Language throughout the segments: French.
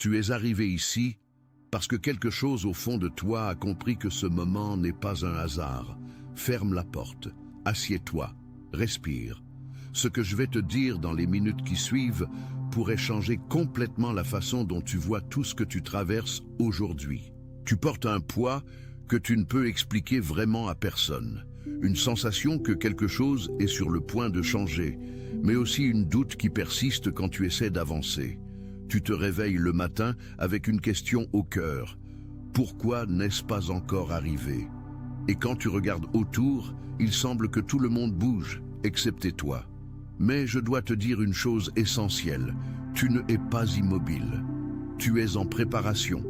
Tu es arrivé ici parce que quelque chose au fond de toi a compris que ce moment n'est pas un hasard. Ferme la porte, assieds-toi, respire. Ce que je vais te dire dans les minutes qui suivent pourrait changer complètement la façon dont tu vois tout ce que tu traverses aujourd'hui. Tu portes un poids que tu ne peux expliquer vraiment à personne. Une sensation que quelque chose est sur le point de changer, mais aussi une doute qui persiste quand tu essaies d'avancer. Tu te réveilles le matin avec une question au cœur. Pourquoi n'est-ce pas encore arrivé? Et quand tu regardes autour, il semble que tout le monde bouge, excepté toi. Mais je dois te dire une chose essentielle. Tu ne es pas immobile. Tu es en préparation.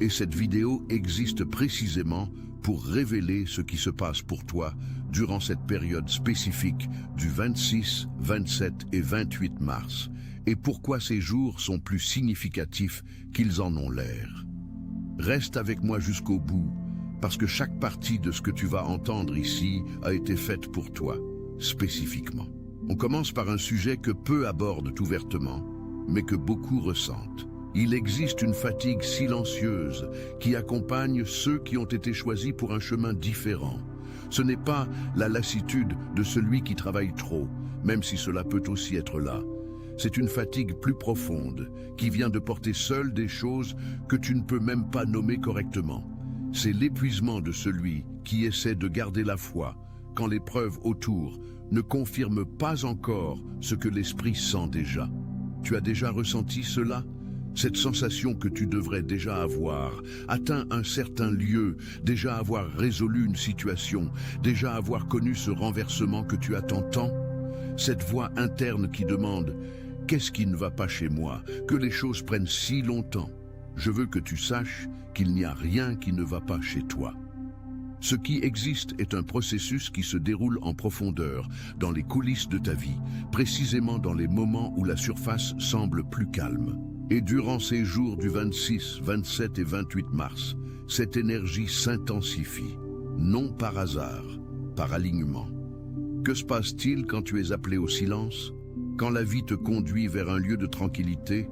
Et cette vidéo existe précisément pour révéler ce qui se passe pour toi durant cette période spécifique du 26, 27 et 28 mars, et pourquoi ces jours sont plus significatifs qu'ils en ont l'air. Reste avec moi jusqu'au bout, parce que chaque partie de ce que tu vas entendre ici a été faite pour toi, spécifiquement. On commence par un sujet que peu abordent ouvertement, mais que beaucoup ressentent. Il existe une fatigue silencieuse qui accompagne ceux qui ont été choisis pour un chemin différent. Ce n'est pas la lassitude de celui qui travaille trop, même si cela peut aussi être là. C'est une fatigue plus profonde qui vient de porter seul des choses que tu ne peux même pas nommer correctement. C'est l'épuisement de celui qui essaie de garder la foi quand les preuves autour ne confirment pas encore ce que l'esprit sent déjà. Tu as déjà ressenti cela ? Cette sensation que tu devrais déjà avoir, atteint un certain lieu, déjà avoir résolu une situation, déjà avoir connu ce renversement que tu attends tant. Cette voix interne qui demande « Qu'est-ce qui ne va pas chez moi? Que les choses prennent si longtemps ?» Je veux que tu saches qu'il n'y a rien qui ne va pas chez toi. Ce qui existe est un processus qui se déroule en profondeur, dans les coulisses de ta vie, précisément dans les moments où la surface semble plus calme. Et durant ces jours du 26, 27 et 28 mars, cette énergie s'intensifie, non par hasard, par alignement. Que se passe-t-il quand tu es appelé au silence? Quand la vie te conduit vers un lieu de tranquillité,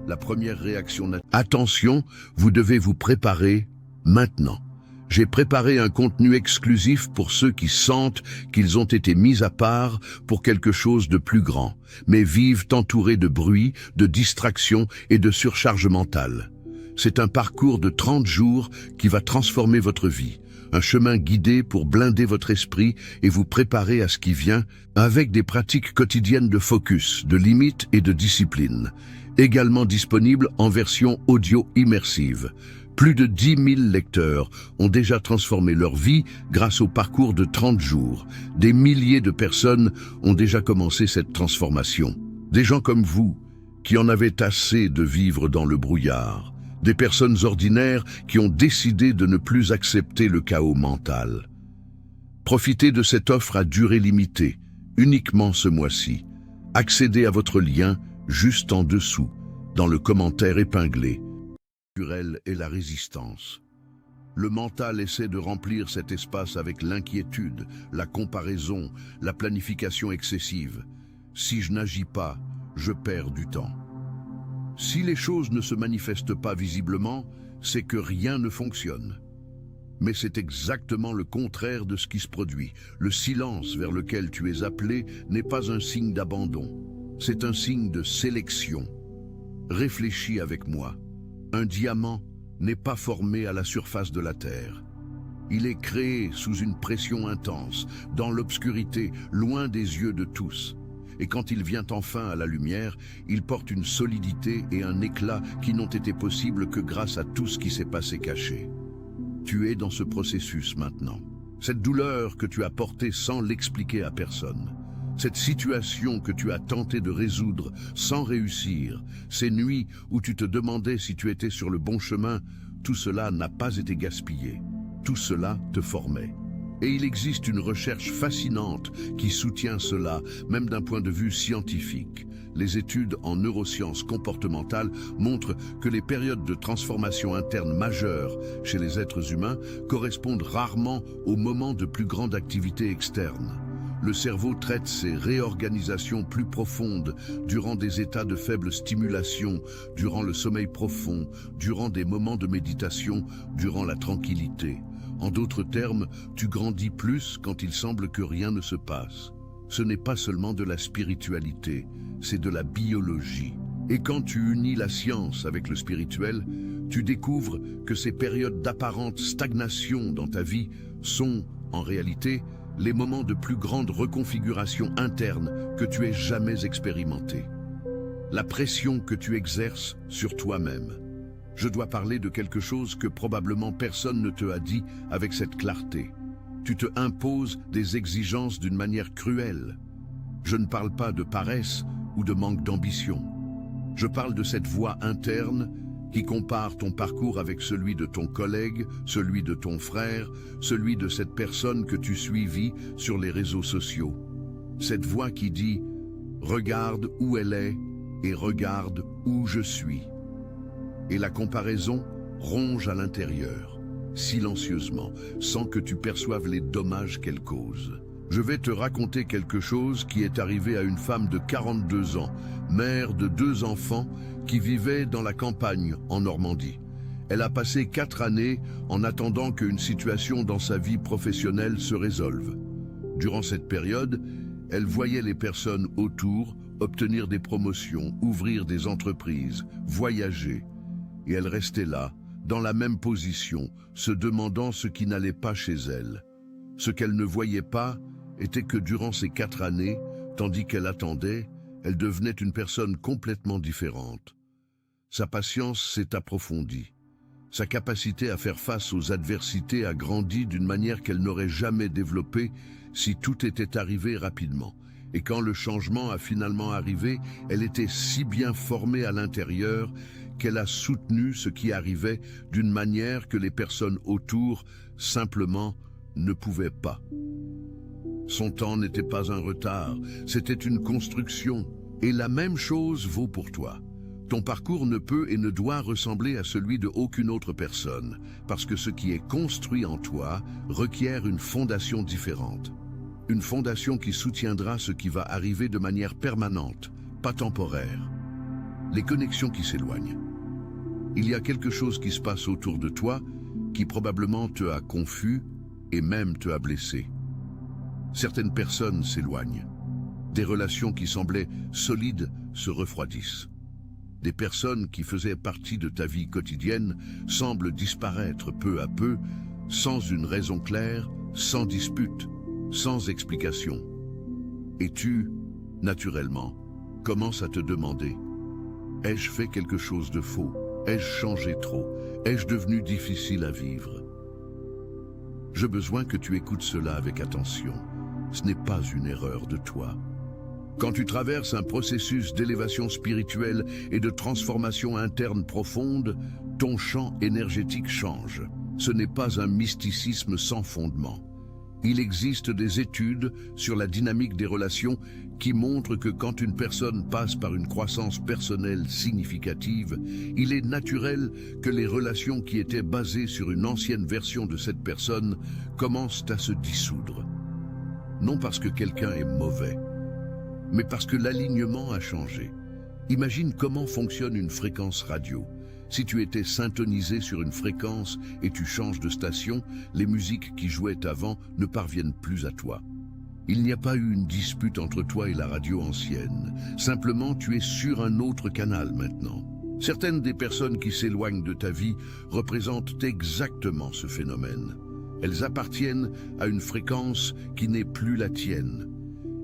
la première réaction Attention, vous devez vous préparer maintenant. J'ai préparé un contenu exclusif pour ceux qui sentent qu'ils ont été mis à part pour quelque chose de plus grand, mais vivent entourés de bruit, de distractions et de surcharge mentale. C'est un parcours de 30 jours qui va transformer votre vie, un chemin guidé pour blinder votre esprit et vous préparer à ce qui vient, avec des pratiques quotidiennes de focus, de limites et de discipline, également disponibles en version audio immersive. Plus de 10 000 lecteurs ont déjà transformé leur vie grâce au parcours de 30 jours. Des milliers de personnes ont déjà commencé cette transformation. Des gens comme vous, qui en avaient assez de vivre dans le brouillard. Des personnes ordinaires qui ont décidé de ne plus accepter le chaos mental. Profitez de cette offre à durée limitée, uniquement ce mois-ci. Accédez à votre lien juste en dessous, dans le commentaire épinglé. Et la résistance. Le mental essaie de remplir cet espace avec l'inquiétude, la comparaison, la planification excessive. Si je n'agis pas, je perds du temps. Si les choses ne se manifestent pas visiblement, c'est que rien ne fonctionne. Mais c'est exactement le contraire de ce qui se produit. Le silence vers lequel tu es appelé n'est pas un signe d'abandon. C'est un signe de sélection. Réfléchis avec moi. Un diamant n'est pas formé à la surface de la Terre. Il est créé sous une pression intense, dans l'obscurité, loin des yeux de tous. Et quand il vient enfin à la lumière, il porte une solidité et un éclat qui n'ont été possibles que grâce à tout ce qui s'est passé caché. Tu es dans ce processus maintenant. Cette douleur que tu as portée sans l'expliquer à personne. Cette situation que tu as tenté de résoudre sans réussir, ces nuits où tu te demandais si tu étais sur le bon chemin, tout cela n'a pas été gaspillé. Tout cela te formait. Et il existe une recherche fascinante qui soutient cela, même d'un point de vue scientifique. Les études en neurosciences comportementales montrent que les périodes de transformation interne majeures chez les êtres humains correspondent rarement aux moments de plus grande activité externe. le cerveau traite ces réorganisations plus profondes durant des états de faible stimulation, durant le sommeil profond, durant des moments de méditation, durant la tranquillité. En d'autres termes, tu grandis plus quand il semble que rien ne se passe. Ce n'est pas seulement de la spiritualité, c'est de la biologie. Et quand tu unis la science avec le spirituel, tu découvres que ces périodes d'apparente stagnation dans ta vie sont, en réalité, les moments de plus grande reconfiguration interne que tu aies jamais expérimenté. La pression que tu exerces sur toi-même. Je dois parler de quelque chose que probablement personne ne te a dit avec cette clarté. Tu te imposes des exigences d'une manière cruelle. Je ne parle pas de paresse ou de manque d'ambition. Je parle de cette voix interne qui compare ton parcours avec celui de ton collègue, celui de ton frère, celui de cette personne que tu suivis sur les réseaux sociaux. Cette voix qui dit « Regarde où elle est et regarde où je suis ». Et la comparaison ronge à l'intérieur, silencieusement, sans que tu perçoives les dommages qu'elle cause. Je vais te raconter quelque chose qui est arrivé à une femme de 42 ans, mère de 2 enfants, qui vivait dans la campagne en Normandie. Elle a passé 4 années en attendant qu'une situation dans sa vie professionnelle se résolve. Durant cette période, elle voyait les personnes autour obtenir des promotions, ouvrir des entreprises, voyager. Et elle restait là, dans la même position, se demandant ce qui n'allait pas chez elle. Ce qu'elle ne voyait pas était que durant ces 4 années, tandis qu'elle attendait, elle devenait une personne complètement différente. Sa patience s'est approfondie. Sa capacité à faire face aux adversités a grandi d'une manière qu'elle n'aurait jamais développée si tout était arrivé rapidement. Et quand le changement a finalement arrivé, elle était si bien formée à l'intérieur qu'elle a soutenu ce qui arrivait d'une manière que les personnes autour, simplement, ne pouvaient pas. Son temps n'était pas un retard, c'était une construction. Et la même chose vaut pour toi. Ton parcours ne peut et ne doit ressembler à celui de aucune autre personne, parce que ce qui est construit en toi requiert une fondation différente. Une fondation qui soutiendra ce qui va arriver de manière permanente, pas temporaire. Les connexions qui s'éloignent. Il y a quelque chose qui se passe autour de toi qui probablement te a confus et même te a blessé. Certaines personnes s'éloignent. Des relations qui semblaient solides se refroidissent. Des personnes qui faisaient partie de ta vie quotidienne semblent disparaître peu à peu, sans une raison claire, sans dispute, sans explication. Et tu, naturellement, commences à te demander « Ai-je fait quelque chose de faux ? Ai-je changé trop ? Ai-je devenu difficile à vivre ?» J'ai besoin que tu écoutes cela avec attention. Ce n'est pas une erreur de toi. Quand tu traverses un processus d'élévation spirituelle et de transformation interne profonde, ton champ énergétique change. Ce n'est pas un mysticisme sans fondement. Il existe des études sur la dynamique des relations qui montrent que quand une personne passe par une croissance personnelle significative, il est naturel que les relations qui étaient basées sur une ancienne version de cette personne commencent à se dissoudre. Non parce que quelqu'un est mauvais, mais parce que l'alignement a changé. Imagine comment fonctionne une fréquence radio. Si tu étais syntonisé sur une fréquence et tu changes de station, les musiques qui jouaient avant ne parviennent plus à toi. Il n'y a pas eu une dispute entre toi et la radio ancienne. Simplement, tu es sur un autre canal maintenant. Certaines des personnes qui s'éloignent de ta vie représentent exactement ce phénomène. Elles appartiennent à une fréquence qui n'est plus la tienne.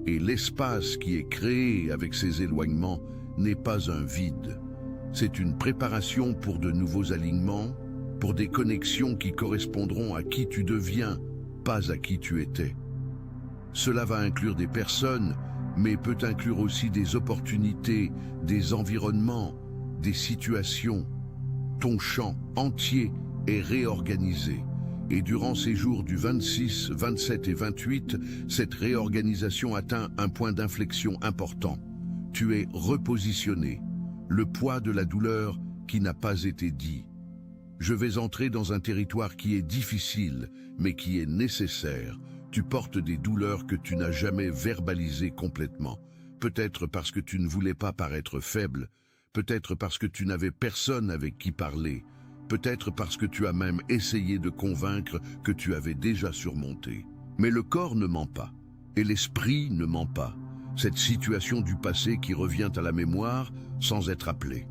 Et l'espace qui est créé avec ces éloignements n'est pas un vide. C'est une préparation pour de nouveaux alignements, pour des connexions qui correspondront à qui tu deviens, pas à qui tu étais. Cela va inclure des personnes, mais peut inclure aussi des opportunités, des environnements, des situations. Ton champ entier est réorganisé. Et durant ces jours du 26, 27 et 28, cette réorganisation atteint un point d'inflexion important. Tu es repositionné. Le poids de la douleur qui n'a pas été dit. Je vais entrer dans un territoire qui est difficile, mais qui est nécessaire. Tu portes des douleurs que tu n'as jamais verbalisées complètement. Peut-être parce que tu ne voulais pas paraître faible, peut-être parce que tu n'avais personne avec qui parler, peut-être parce que tu as même essayé de convaincre que tu avais déjà surmonté. Mais le corps ne ment pas, et l'esprit ne ment pas. Cette situation du passé qui revient à la mémoire sans être appelée.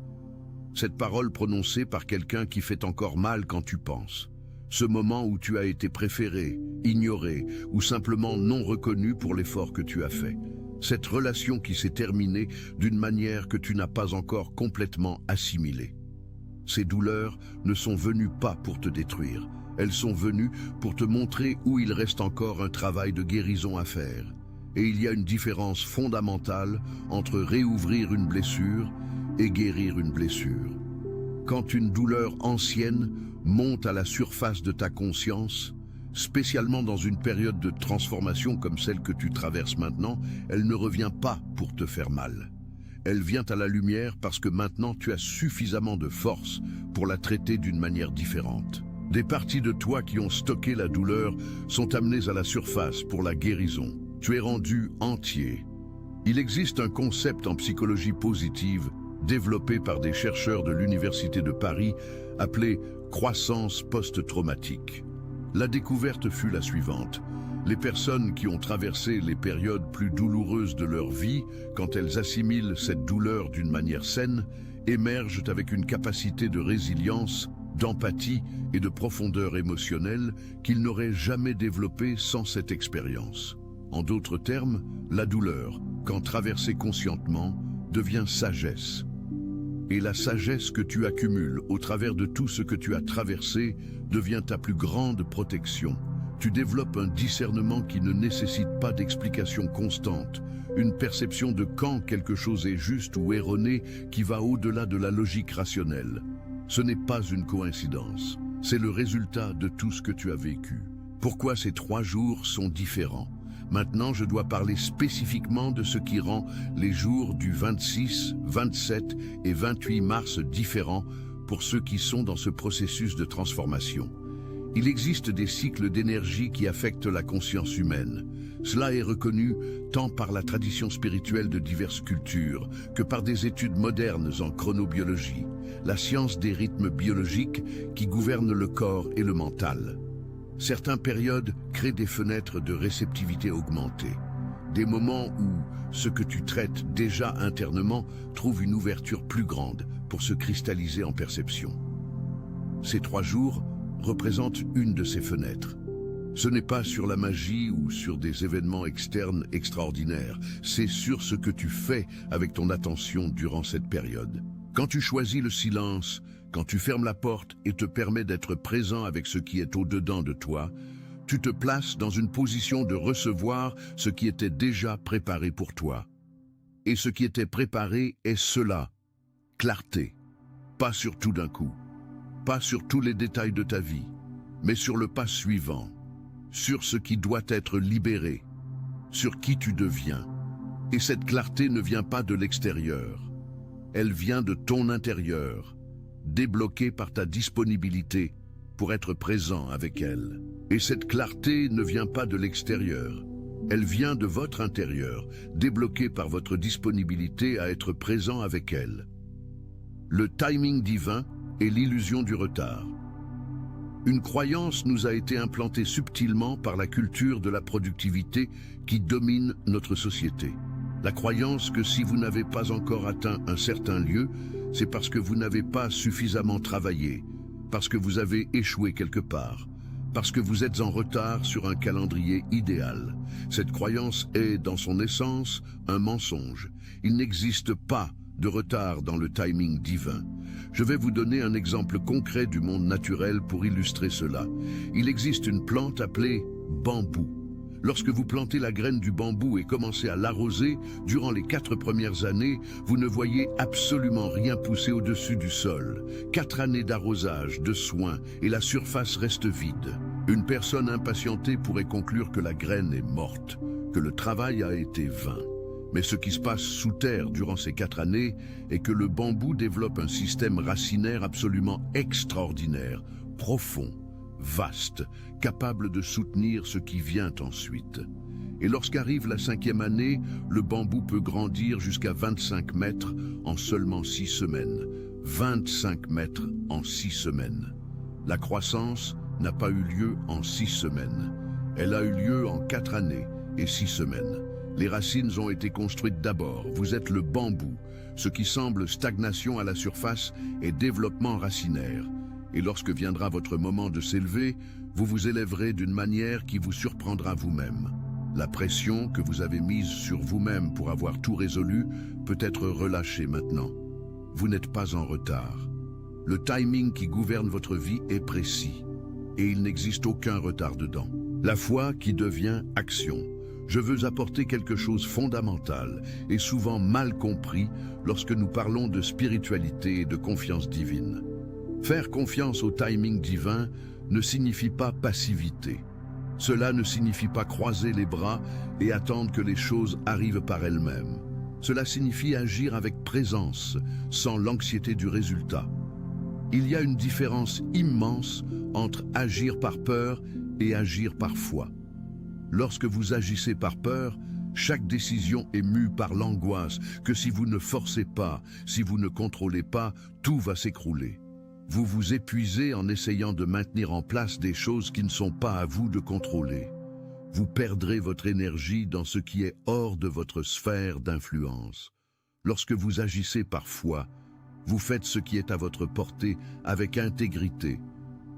Cette parole prononcée par quelqu'un qui fait encore mal quand tu penses. Ce moment où tu as été préféré, ignoré ou simplement non reconnu pour l'effort que tu as fait. Cette relation qui s'est terminée d'une manière que tu n'as pas encore complètement assimilée. Ces douleurs ne sont venues pas pour te détruire. Elles sont venues pour te montrer où il reste encore un travail de guérison à faire. Et il y a une différence fondamentale entre réouvrir une blessure et guérir une blessure. Quand une douleur ancienne monte à la surface de ta conscience, spécialement dans une période de transformation comme celle que tu traverses maintenant, elle ne revient pas pour te faire mal. Elle vient à la lumière parce que maintenant tu as suffisamment de force pour la traiter d'une manière différente. Des parties de toi qui ont stocké la douleur sont amenées à la surface pour la guérison. Tu es rendu entier. Il existe un concept en psychologie positive développé par des chercheurs de l'Université de Paris appelé croissance post-traumatique. La découverte fut la suivante. Les personnes qui ont traversé les périodes plus douloureuses de leur vie, quand elles assimilent cette douleur d'une manière saine, émergent avec une capacité de résilience, d'empathie et de profondeur émotionnelle qu'ils n'auraient jamais développée sans cette expérience. En d'autres termes, la douleur, quand traversée conscientement, devient sagesse. Et la sagesse que tu accumules au travers de tout ce que tu as traversé devient ta plus grande protection. Tu développes un discernement qui ne nécessite pas d'explication constante, une perception de quand quelque chose est juste ou erroné qui va au-delà de la logique rationnelle. Ce n'est pas une coïncidence, c'est le résultat de tout ce que tu as vécu. Pourquoi ces 3 jours sont différents? Maintenant, je dois parler spécifiquement de ce qui rend les jours du 26, 27 et 28 mars différents pour ceux qui sont dans ce processus de transformation. Il existe des cycles d'énergie qui affectent la conscience humaine. Cela est reconnu tant par la tradition spirituelle de diverses cultures que par des études modernes en chronobiologie, la science des rythmes biologiques qui gouvernent le corps et le mental. Certaines périodes créent des fenêtres de réceptivité augmentée, des moments où ce que tu traites déjà internement trouve une ouverture plus grande pour se cristalliser en perception. Ces 3 jours représentent une de ces fenêtres. Ce n'est pas sur la magie ou sur des événements externes extraordinaires, c'est sur ce que tu fais avec ton attention durant cette période. Quand tu choisis le silence, quand tu fermes la porte et te permets d'être présent avec ce qui est au-dedans de toi, tu te places dans une position de recevoir ce qui était déjà préparé pour toi. Et ce qui était préparé est cela, clarté, pas sur tout d'un coup, pas sur tous les détails de ta vie, mais sur le pas suivant, sur ce qui doit être libéré, sur qui tu deviens. Et cette clarté ne vient pas de l'extérieur, elle vient de ton intérieur, débloquée par ta disponibilité pour être présent avec elle. Et cette clarté ne vient pas de l'extérieur, elle vient de votre intérieur, débloquée par votre disponibilité à être présent avec elle. Le timing divin est l'illusion du retard. Une croyance nous a été implantée subtilement par la culture de la productivité qui domine notre société. La croyance que si vous n'avez pas encore atteint un certain lieu, c'est parce que vous n'avez pas suffisamment travaillé, parce que vous avez échoué quelque part, parce que vous êtes en retard sur un calendrier idéal. Cette croyance est, dans son essence, un mensonge. Il n'existe pas de retard dans le timing divin. Je vais vous donner un exemple concret du monde naturel pour illustrer cela. Il existe une plante appelée bambou. Lorsque vous plantez la graine du bambou et commencez à l'arroser, durant les 4 premières années, vous ne voyez absolument rien pousser au-dessus du sol. 4 années d'arrosage, de soins, et la surface reste vide. Une personne impatientée pourrait conclure que la graine est morte, que le travail a été vain. Mais ce qui se passe sous terre durant ces 4 années est que le bambou développe un système racinaire absolument extraordinaire, profond, vaste, capable de soutenir ce qui vient ensuite. Et lorsqu'arrive la 5e année, le bambou peut grandir jusqu'à 25 mètres en seulement 6 semaines. 25 mètres en 6 semaines. La croissance n'a pas eu lieu en 6 semaines. Elle a eu lieu en 4 années et 6 semaines. Les racines ont été construites d'abord. Vous êtes le bambou. Ce qui semble stagnation à la surface est développement racinaire. Et lorsque viendra votre moment de s'élever, vous vous élèverez d'une manière qui vous surprendra vous-même. La pression que vous avez mise sur vous-même pour avoir tout résolu peut être relâchée maintenant. Vous n'êtes pas en retard. Le timing qui gouverne votre vie est précis. Et il n'existe aucun retard dedans. La foi qui devient action. Je veux apporter quelque chose de fondamental et souvent mal compris lorsque nous parlons de spiritualité et de confiance divine. Faire confiance au timing divin ne signifie pas passivité. Cela ne signifie pas croiser les bras et attendre que les choses arrivent par elles-mêmes. Cela signifie agir avec présence, sans l'anxiété du résultat. Il y a une différence immense entre agir par peur et agir par foi. Lorsque vous agissez par peur, chaque décision est mue par l'angoisse que si vous ne forcez pas, si vous ne contrôlez pas, tout va s'écrouler. Vous vous épuisez en essayant de maintenir en place des choses qui ne sont pas à vous de contrôler. Vous perdrez votre énergie dans ce qui est hors de votre sphère d'influence. Lorsque vous agissez par foi, vous faites ce qui est à votre portée avec intégrité.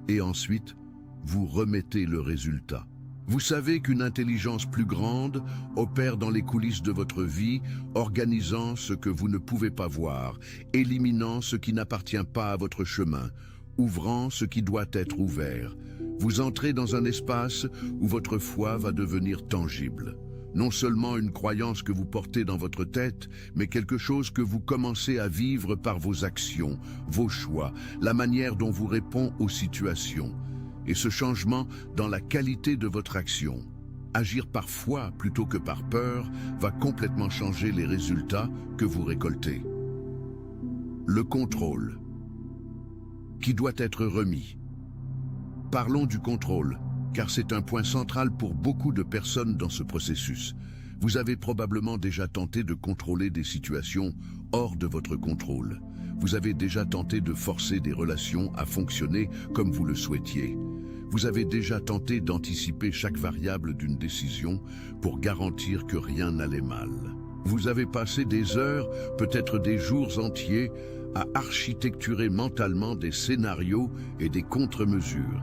Et ensuite, vous remettez le résultat. Vous savez qu'une intelligence plus grande opère dans les coulisses de votre vie, organisant ce que vous ne pouvez pas voir, éliminant ce qui n'appartient pas à votre chemin, ouvrant ce qui doit être ouvert. Vous entrez dans un espace où votre foi va devenir tangible. Non seulement une croyance que vous portez dans votre tête, mais quelque chose que vous commencez à vivre par vos actions, vos choix, la manière dont vous répondez aux situations. Et ce changement dans la qualité de votre action, agir par foi plutôt que par peur, va complètement changer les résultats que vous récoltez. Le contrôle, qui doit être remis. Parlons du contrôle, car c'est un point central pour beaucoup de personnes dans ce processus. Vous avez probablement déjà tenté de contrôler des situations hors de votre contrôle. Vous avez déjà tenté de forcer des relations à fonctionner comme vous le souhaitiez. Vous avez déjà tenté d'anticiper chaque variable d'une décision pour garantir que rien n'allait mal. Vous avez passé des heures, peut-être des jours entiers, à architecturer mentalement des scénarios et des contre-mesures.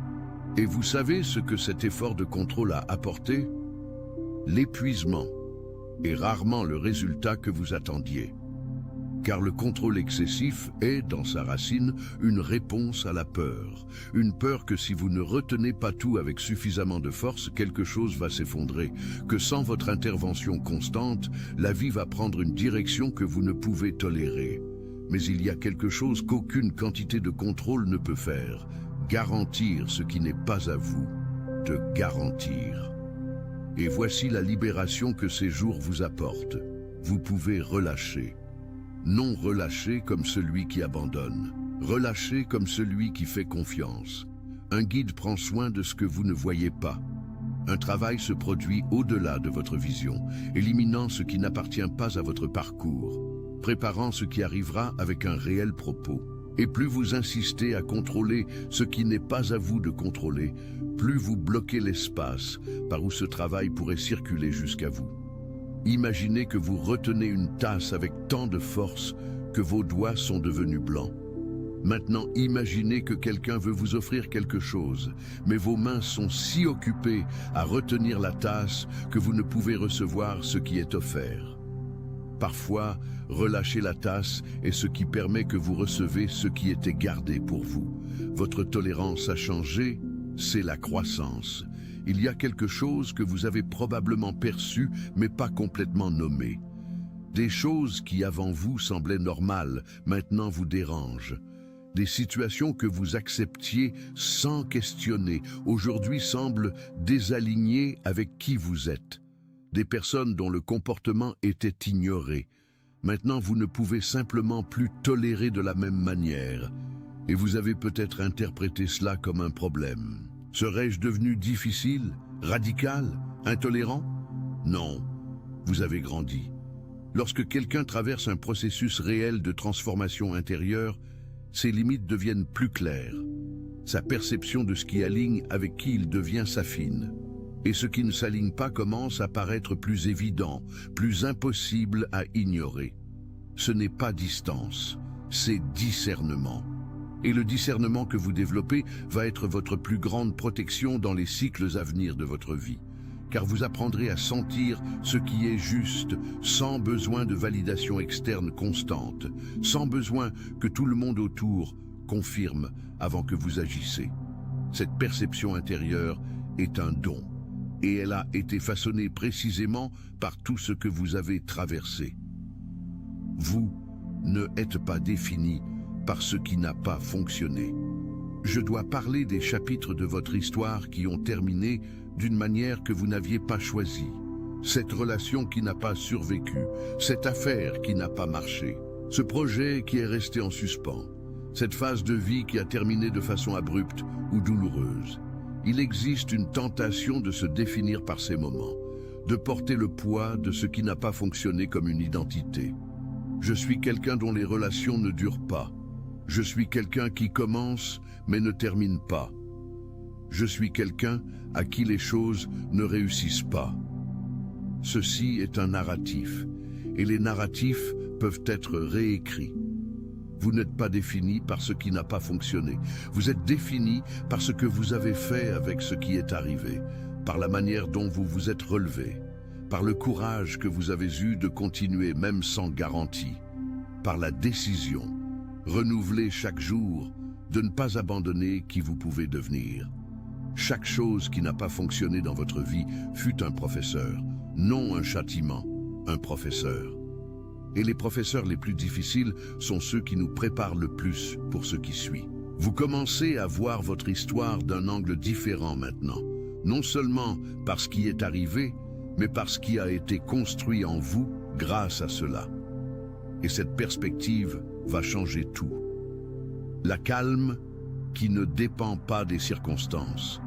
Et vous savez ce que cet effort de contrôle a apporté? L'épuisement, et rarement le résultat que vous attendiez. Car le contrôle excessif est, dans sa racine, une réponse à la peur. Une peur que si vous ne retenez pas tout avec suffisamment de force, quelque chose va s'effondrer. Que sans votre intervention constante, la vie va prendre une direction que vous ne pouvez tolérer. Mais il y a quelque chose qu'aucune quantité de contrôle ne peut faire. Garantir ce qui n'est pas à vous de garantir. Et voici la libération que ces jours vous apportent. Vous pouvez relâcher. Non relâché comme celui qui abandonne, relâché comme celui qui fait confiance. Un guide prend soin de ce que vous ne voyez pas. Un travail se produit au-delà de votre vision, éliminant ce qui n'appartient pas à votre parcours, préparant ce qui arrivera avec un réel propos. Et plus vous insistez à contrôler ce qui n'est pas à vous de contrôler, plus vous bloquez l'espace par où ce travail pourrait circuler jusqu'à vous. Imaginez que vous retenez une tasse avec tant de force que vos doigts sont devenus blancs. Maintenant, imaginez que quelqu'un veut vous offrir quelque chose, mais vos mains sont si occupées à retenir la tasse que vous ne pouvez recevoir ce qui est offert. Parfois, relâcher la tasse est ce qui permet que vous recevez ce qui était gardé pour vous. Votre tolérance a changé, c'est la croissance. Il y a quelque chose que vous avez probablement perçu, mais pas complètement nommé. Des choses qui avant vous semblaient normales, maintenant vous dérangent. Des situations que vous acceptiez sans questionner, aujourd'hui semblent désalignées avec qui vous êtes. Des personnes dont le comportement était ignoré. Maintenant vous ne pouvez simplement plus tolérer de la même manière. Et vous avez peut-être interprété cela comme un problème. Serais-je devenu difficile, radical, intolérant? Non, vous avez grandi. Lorsque quelqu'un traverse un processus réel de transformation intérieure, ses limites deviennent plus claires. Sa perception de ce qui aligne avec qui il devient s'affine. Et ce qui ne s'aligne pas commence à paraître plus évident, plus impossible à ignorer. Ce n'est pas distance, c'est discernement. Et le discernement que vous développez va être votre plus grande protection dans les cycles à venir de votre vie. Car vous apprendrez à sentir ce qui est juste, sans besoin de validation externe constante, sans besoin que tout le monde autour confirme avant que vous agissez. Cette perception intérieure est un don, et elle a été façonnée précisément par tout ce que vous avez traversé. Vous ne êtes pas défini par ce qui n'a pas fonctionné. Je dois parler des chapitres de votre histoire qui ont terminé d'une manière que vous n'aviez pas choisie. Cette relation qui n'a pas survécu, cette affaire qui n'a pas marché, ce projet qui est resté en suspens, cette phase de vie qui a terminé de façon abrupte ou douloureuse. Il existe une tentation de se définir par ces moments, de porter le poids de ce qui n'a pas fonctionné comme une identité. Je suis quelqu'un dont les relations ne durent pas. Je suis quelqu'un qui commence mais ne termine pas. Je suis quelqu'un à qui les choses ne réussissent pas. Ceci est un narratif, et les narratifs peuvent être réécrits. Vous n'êtes pas défini par ce qui n'a pas fonctionné. Vous êtes défini par ce que vous avez fait avec ce qui est arrivé, par la manière dont vous vous êtes relevé, par le courage que vous avez eu de continuer même sans garantie, par la décision, renouvelée chaque jour, de ne pas abandonner qui vous pouvez devenir. Chaque chose qui n'a pas fonctionné dans votre vie fut un professeur, non un châtiment, un professeur. Et les professeurs les plus difficiles sont ceux qui nous préparent le plus pour ce qui suit. Vous commencez à voir votre histoire d'un angle différent maintenant, non seulement par ce qui est arrivé, mais par ce qui a été construit en vous grâce à cela. Et cette perspective va changer tout. La calme qui ne dépend pas des circonstances.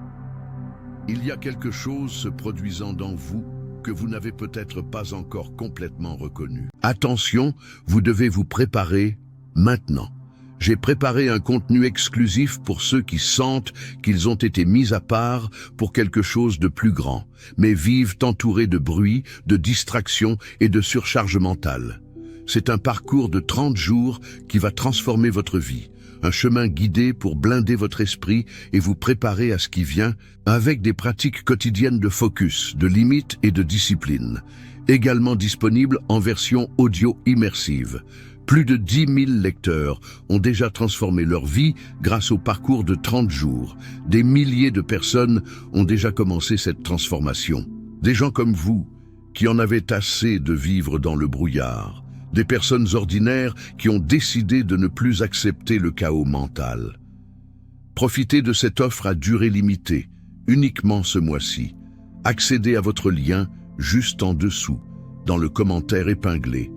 Il y a quelque chose se produisant dans vous que vous n'avez peut-être pas encore complètement reconnu. Attention, vous devez vous préparer maintenant. J'ai préparé un contenu exclusif pour ceux qui sentent qu'ils ont été mis à part pour quelque chose de plus grand, mais vivent entourés de bruit, de distractions et de surcharge mentale. C'est un parcours de 30 jours qui va transformer votre vie. Un chemin guidé pour blinder votre esprit et vous préparer à ce qui vient avec des pratiques quotidiennes de focus, de limites et de discipline. Également disponible en version audio immersive. Plus de 10 000 lecteurs ont déjà transformé leur vie grâce au parcours de 30 jours. Des milliers de personnes ont déjà commencé cette transformation. Des gens comme vous, qui en avaient assez de vivre dans le brouillard. Des personnes ordinaires qui ont décidé de ne plus accepter le chaos mental. Profitez de cette offre à durée limitée, uniquement ce mois-ci. Accédez à votre lien juste en dessous, dans le commentaire épinglé.